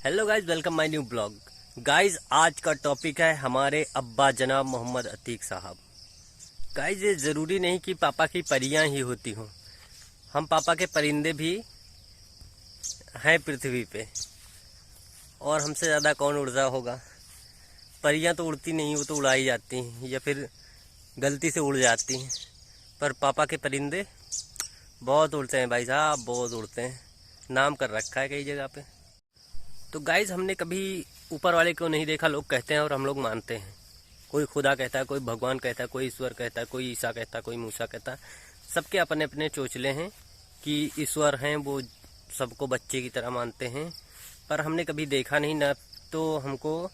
Hello guys, welcome my new blog. Guys, आज का topic है हमारे अब्बा जनाब मोहम्मद अतीक साहब। गाइज, ये ज़रूरी नहीं कि पापा की परियां ही होती हों, हम पापा के परिंदे भी हैं पृथ्वी पे। और हमसे ज़्यादा कौन उड़ रहा होगा। परियां तो उड़ती नहीं, वो तो उड़ाई जाती हैं या फिर गलती से उड़ जाती हैं। पर पापा के परिंदे बहुत उड़ते हैं भाई साहब, बहुत उड़ते हैं। नाम कर रखा है कई जगह पे। तो गाइज, हमने कभी ऊपर वाले को नहीं देखा, लोग कहते हैं और हम लोग मानते हैं। कोई खुदा कहता है, कोई भगवान कहता है, कोई ईश्वर कहता है, कोई ईसा कहता है, कोई मूसा कहता है। सबके अपने अपने चोचले हैं कि ईश्वर हैं, वो सबको बच्चे की तरह मानते हैं। पर हमने कभी देखा नहीं ना, तो हमको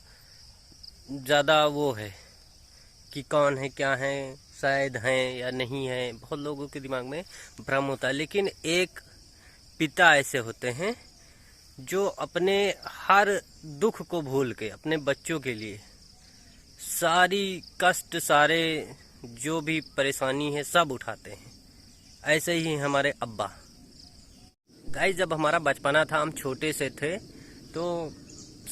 ज़्यादा वो है कि कौन है क्या है, शायद हैं या नहीं है। बहुत लोगों के दिमाग में भ्रम होता है। लेकिन एक पिता ऐसे होते हैं जो अपने हर दुख को भूल के अपने बच्चों के लिए सारी कष्ट, सारे जो भी परेशानी है सब उठाते हैं। ऐसे ही हमारे अब्बा। गाइस, जब हमारा बचपना था, हम छोटे से थे, तो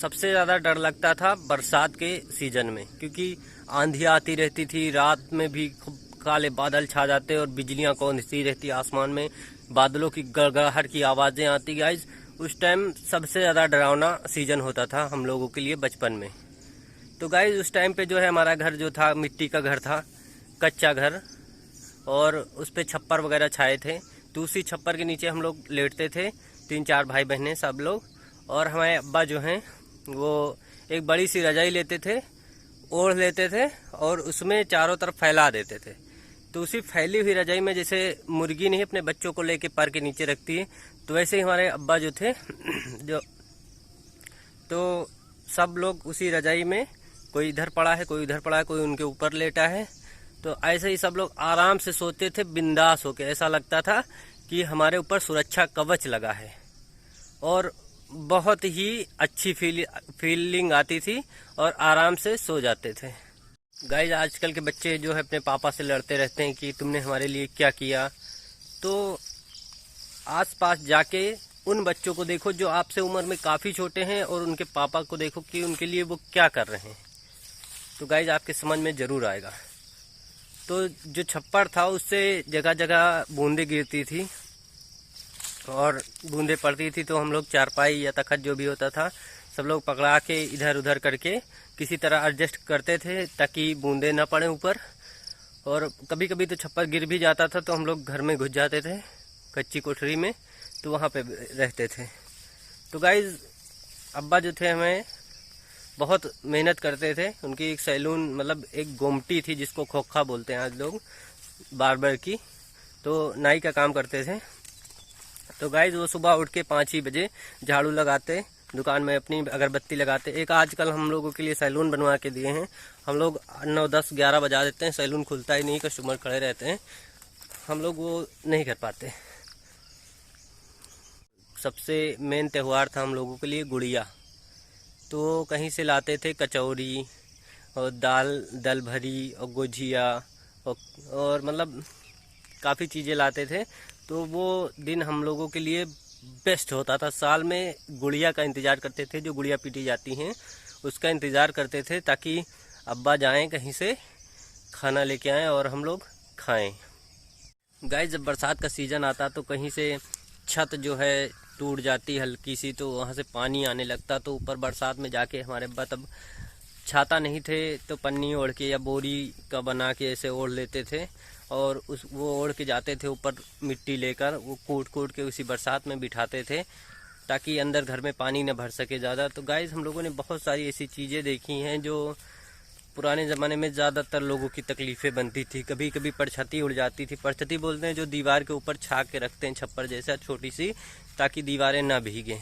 सबसे ज़्यादा डर लगता था बरसात के सीजन में, क्योंकि आंधी आती रहती थी, रात में भी खूब काले बादल छा जाते और बिजलियां कौंधती रहती आसमान में, बादलों की गड़गड़ाहट की आवाज़ें आती। गाइस, उस टाइम सबसे ज़्यादा डरावना सीजन होता था हम लोगों के लिए बचपन में। तो गाइस, उस टाइम पे जो है हमारा घर जो था, मिट्टी का घर था, कच्चा घर, और उस पे छप्पर वगैरह छाए थे। तो उसी छप्पर के नीचे हम लोग लेटते थे, 3-4 भाई बहनें सब लोग। और हमारे अब्बा जो हैं वो एक बड़ी सी रजाई लेते थे, ओढ़ लेते थे और उसमें चारों तरफ फैला देते थे। तो उसी फैली हुई रजाई में, जैसे मुर्गी नहीं अपने बच्चों को लेके पर के नीचे रखती है, तो वैसे ही हमारे अब्बा जो थे जो तो सब लोग उसी रजाई में, कोई इधर पड़ा है, कोई उधर पड़ा है, कोई उनके ऊपर लेटा है। तो ऐसे ही सब लोग आराम से सोते थे, बिंदास होके। ऐसा लगता था कि हमारे ऊपर सुरक्षा कवच लगा है और बहुत ही अच्छी फीलिंग आती थी और आराम से सो जाते थे। गाइस, आजकल के बच्चे जो है अपने पापा से लड़ते रहते हैं कि तुमने हमारे लिए क्या किया। तो आसपास जाके उन बच्चों को देखो जो आपसे उम्र में काफ़ी छोटे हैं, और उनके पापा को देखो कि उनके लिए वो क्या कर रहे हैं। तो गाइस, आपके समझ में ज़रूर आएगा। तो जो छप्पर था, उससे जगह जगह बूंदें गिरती थी और बूंदें पड़ती थी, तो हम लोग चारपाई या तखत जो भी होता था, सब लोग पकड़ा के इधर उधर करके किसी तरह एडजस्ट करते थे ताकि बूंदें ना पड़े ऊपर। और कभी कभी तो छप्पर गिर भी जाता था, तो हम लोग घर में घुस जाते थे कच्ची कोठरी में, तो वहाँ पे रहते थे। तो गाइज, अब्बा जो थे हमें बहुत मेहनत करते थे। उनकी एक सैलून, मतलब एक गोमटी थी जिसको खोखा बोलते हैं आज लोग, बार्बर की, तो नाई का काम करते थे। तो गाइज, वो सुबह उठ के 5 ही बजे झाड़ू लगाते, दुकान में अपनी अगरबत्ती लगाते। एक आजकल हम लोगों के लिए सैलून बनवा के दिए हैं। हम लोग 9, 10, 11 बजा देते हैं, सैलून खुलता ही नहीं, कस्टमर खड़े रहते हैं, हम लोग वो नहीं कर पाते। सबसे मेन त्यौहार था हम लोगों के लिए गुड़िया। तो कहीं से लाते थे कचौरी और दाल भरी और गुजिया और मतलब काफ़ी चीज़ें लाते थे। तो वो दिन हम लोगों के लिए बेस्ट होता था। साल में गुड़िया का इंतज़ार करते थे, जो गुड़िया पीटी जाती हैं उसका इंतज़ार करते थे, ताकि अब्बा जाएं कहीं से खाना लेके आएँ और हम लोग खाएं। गाइस, जब बरसात का सीज़न आता तो कहीं से छत जो है टूट जाती हल्की सी, तो वहाँ से पानी आने लगता। तो ऊपर बरसात में जाके हमारे अब्बा, तब छाता नहीं थे, तो पन्नी ओढ़ के या बोरी का बना के ऐसे ओढ़ लेते थे और वो ओढ़ के जाते थे ऊपर, मिट्टी लेकर वो कूट के उसी बरसात में बिठाते थे ताकि अंदर घर में पानी न भर सके ज़्यादा। तो गाइस, हम लोगों ने बहुत सारी ऐसी चीज़ें देखी हैं जो पुराने ज़माने में ज़्यादातर लोगों की तकलीफ़ें बनती थी। कभी कभी परछत्ती उड़ जाती थी। परछत्ती बोलते हैं जो दीवार के ऊपर छाक के रखते हैं, छप्पर जैसा छोटी सी, ताकि दीवारें ना भीगें।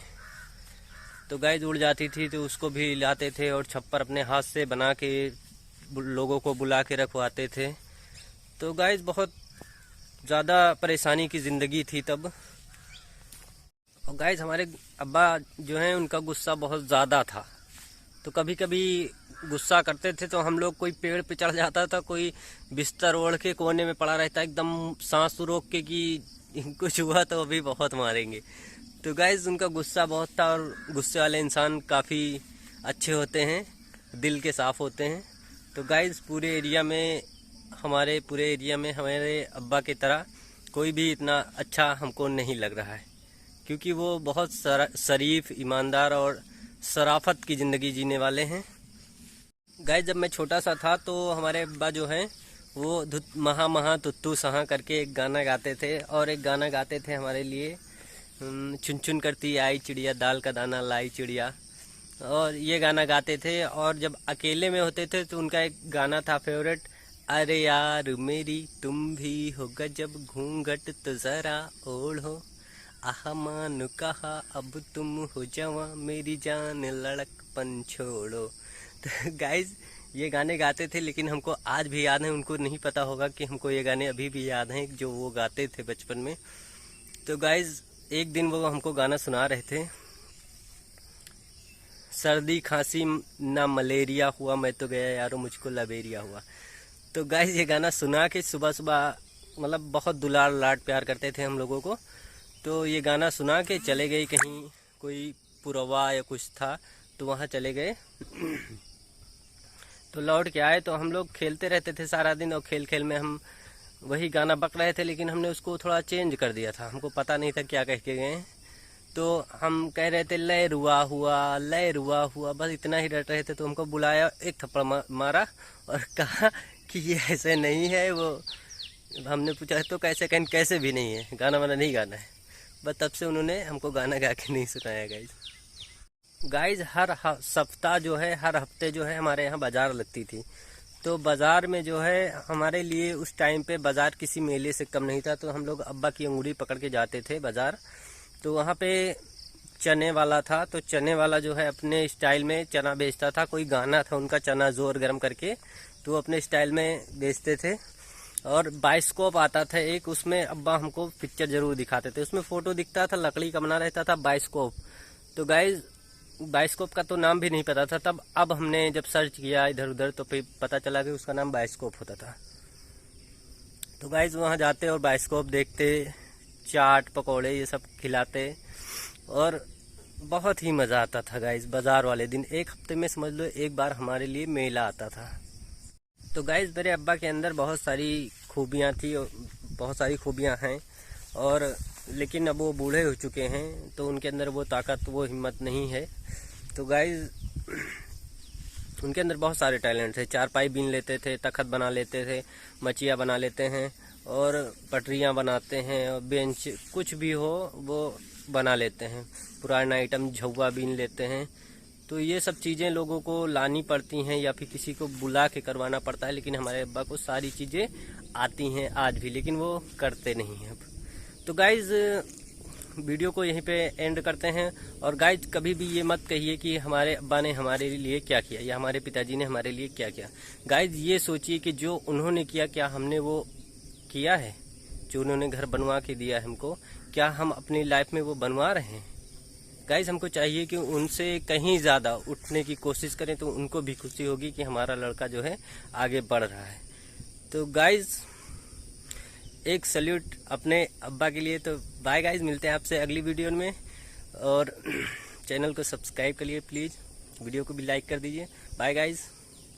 तो गाइस, उड़ जाती थी तो उसको भी लाते थे और छप्पर अपने हाथ से बना के लोगों को बुला के रखवाते थे। तो गाइस, बहुत ज़्यादा परेशानी की ज़िंदगी थी तब। और गाइस, हमारे अब्बा जो हैं उनका गुस्सा बहुत ज़्यादा था। तो कभी कभी गुस्सा करते थे तो हम लोग, कोई पेड़ पे चढ़ जाता था, कोई बिस्तर ओढ़ के कोने में पड़ा रहता एकदम सांस रोक के कि कुछ हुआ तो अभी बहुत मारेंगे। तो गाइज उनका गुस्सा बहुत था, और गुस्से वाले इंसान काफ़ी अच्छे होते हैं, दिल के साफ़ होते हैं। तो गाइज पूरे एरिया में हमारे अब्बा की तरह कोई भी इतना अच्छा हमको नहीं लग रहा है, क्योंकि वो बहुत शरीफ, ईमानदार और शराफत की ज़िंदगी जीने वाले हैं। गाइस जब मैं छोटा सा था तो हमारे अब्बा जो हैं वो महा महा तुत्तू सहा करके एक गाना गाते थे, और एक गाना गाते थे हमारे लिए, चुन चुन करती आई चिड़िया, दाल का दाना लाई चिड़िया, और ये गाना गाते थे। और जब अकेले में होते थे तो उनका एक गाना था फेवरेट, अरे यार मेरी तुम भी हो गजब, घूंघट तो ज़रा ओढ़ो, आहा मान कहा अब तुम हो जवा, मेरी जान लड़कपन छोड़ो। तो गाइज ये गाने गाते थे, लेकिन हमको आज भी याद है, उनको नहीं पता होगा कि हमको ये गाने अभी भी याद हैं जो वो गाते थे बचपन में। तो गाइज एक दिन वो हमको गाना सुना रहे थे, सर्दी खांसी ना मलेरिया हुआ, मैं तो गया यारो मुझको लबेरिया हुआ। तो गाइज ये गाना सुना के सुबह सुबह, मतलब बहुत दुलार लाड प्यार करते थे हम लोगों को। तो ये गाना सुना के चले गए कहीं, कोई पुरवा या कुछ था तो वहाँ चले गए। तो लौट के आए तो हम लोग खेलते रहते थे सारा दिन, और खेल खेल में हम वही गाना बक रहे थे, लेकिन हमने उसको थोड़ा चेंज कर दिया था, हमको पता नहीं था क्या कह के गए। तो हम कह रहे थे लय रुआ हुआ, लय रुआ हुआ, बस इतना ही रट रहे थे। तो हमको बुलाया, एक थप्पड़ मारा और कहा कि ये ऐसे नहीं है। वो हमने पूछा तो कैसे भी नहीं है, गाना वाना नहीं गाना है। बस तब से उन्होंने हमको गाना गा के नहीं सुनाया। गाइज हर सप्ताह जो है, हर हफ्ते जो है हमारे यहाँ बाज़ार लगती थी। तो बाज़ार में जो है हमारे लिए उस टाइम पे बाज़ार किसी मेले से कम नहीं था। तो हम लोग अब्बा की अंगूठी पकड़ के जाते थे बाज़ार। तो वहाँ पे चने वाला था, तो चने वाला जो है अपने स्टाइल में चना बेचता था। कोई गाना था उनका, चना जोर गरम करके, तो वो अपने स्टाइल में बेचते थे। और बाइस्कोप आता था एक, उसमें अब्बा हमको पिक्चर जरूर दिखाते थे। उसमें फ़ोटो दिखता था, लकड़ी का बना रहता था बाइस्कोप। तो गाइज बाइस्कोप का तो नाम भी नहीं पता था तब। अब हमने जब सर्च किया इधर उधर तो फिर पता चला कि उसका नाम बाइस्कोप होता था। तो गाइज वहाँ जाते और बाइस्कोप देखते, चाट पकौड़े ये सब खिलाते, और बहुत ही मज़ा आता था गाइज। बाज़ार वाले दिन एक हफ्ते में समझ लो एक बार हमारे लिए मेला आता था। तो गाइज मेरे अब्बा के अंदर बहुत सारी खूबियाँ थी, और बहुत सारी खूबियाँ हैं, और लेकिन अब वो बूढ़े हो चुके हैं तो उनके अंदर वो ताकत, वो हिम्मत नहीं है। तो गाइज उनके अंदर बहुत सारे टैलेंट थे। चारपाई बीन लेते थे, तखत बना लेते थे, मचिया बना लेते हैं, और पटरियाँ बनाते हैं, और बेंच कुछ भी हो वो बना लेते हैं। पुराना आइटम झौवा बीन लेते हैं। तो ये सब चीज़ें लोगों को लानी पड़ती हैं या फिर किसी को बुला के करवाना पड़ता है, लेकिन हमारे अब्बा को सारी चीज़ें आती हैं आज भी, लेकिन वो करते नहीं हैं अब। तो गाइज़ वीडियो को यहीं पे एंड करते हैं। और गाइज कभी भी ये मत कहिए कि हमारे अब्बा ने हमारे लिए क्या किया या हमारे पिताजी ने हमारे लिए क्या किया। गाइज ये सोचिए कि जो उन्होंने किया, क्या हमने वो किया है? जो उन्होंने घर बनवा के दिया हमको, क्या हम अपनी लाइफ में वो बनवा रहे हैं? गाइज हमको चाहिए कि उनसे कहीं ज़्यादा उठने की कोशिश करें, तो उनको भी खुशी होगी कि हमारा लड़का जो है आगे बढ़ रहा है। तो गाइज एक सल्यूट अपने अब्बा के लिए। तो बाय गाइज, मिलते हैं आपसे अगली वीडियो में, और चैनल को सब्सक्राइब करिए प्लीज़, वीडियो को भी लाइक कर दीजिए। Bye guys.